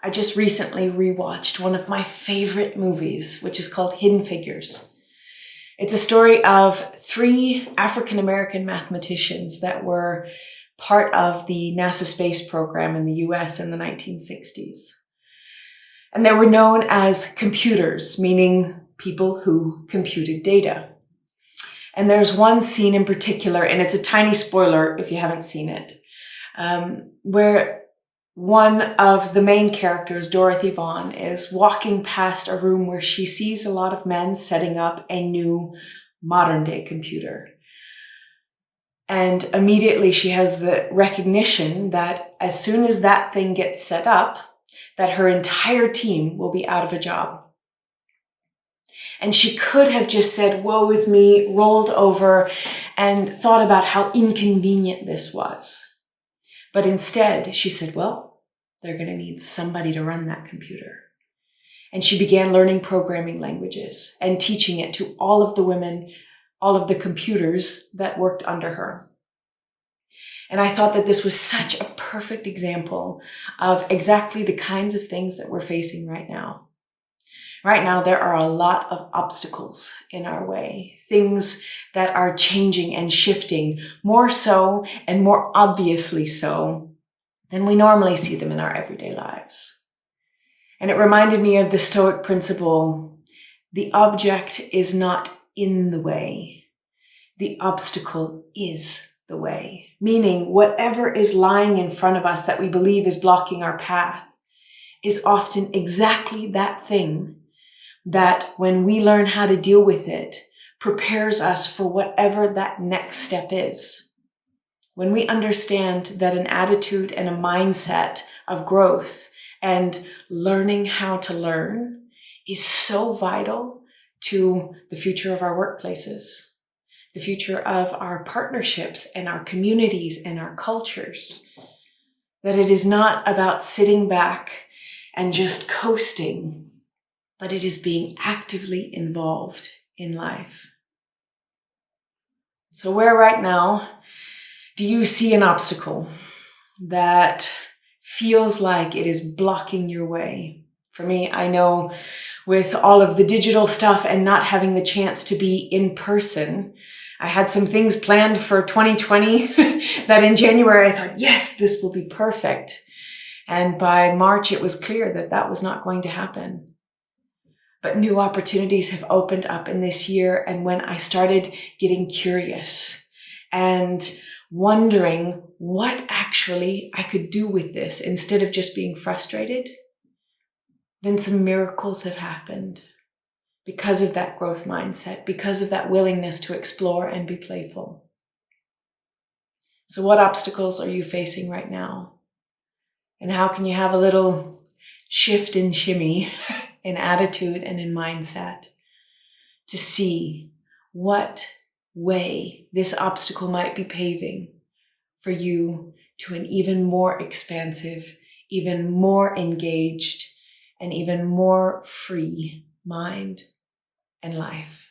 I just recently rewatched one of my favorite movies, which is called Hidden Figures. It's a story of 3 African-American mathematicians that were part of the NASA space program in the US in the 1960s. And they were known as computers, meaning people who computed data. And there's one scene in particular, and it's a tiny spoiler if you haven't seen it, where one of the main characters, Dorothy Vaughan, is walking past a room where she sees a lot of men setting up a new modern-day computer. And immediately she has the recognition that as soon as that thing gets set up, that her entire team will be out of a job. And she could have just said, woe is me, rolled over, and thought about how inconvenient this was. But instead, she said, well, they're going to need somebody to run that computer. And she began learning programming languages and teaching it to all of the women, all of the computers that worked under her. And I thought that this was such a perfect example of exactly the kinds of things that we're facing right now. Right now, there are a lot of obstacles in our way, things that are changing and shifting more so and more obviously so than we normally see them in our everyday lives. And it reminded me of the Stoic principle, the object is not in the way, the obstacle is the way. Meaning whatever is lying in front of us that we believe is blocking our path is often exactly that thing that when we learn how to deal with it, prepares us for whatever that next step is. When we understand that an attitude and a mindset of growth and learning how to learn is so vital to the future of our workplaces, the future of our partnerships and our communities and our cultures, that it is not about sitting back and just coasting, but it is being actively involved in life. So where right now do you see an obstacle that feels like it is blocking your way? For me, I know with all of the digital stuff and not having the chance to be in person, I had some things planned for 2020 that in January I thought, yes, this will be perfect. And by March, it was clear that that was not going to happen. But new opportunities have opened up in this year. And when I started getting curious and wondering what actually I could do with this instead of just being frustrated, then some miracles have happened because of that growth mindset, because of that willingness to explore and be playful. So what obstacles are you facing right now? And how can you have a little shift and shimmy in attitude and in mindset to see what way this obstacle might be paving for you to an even more expansive, even more engaged, and even more free mind and life.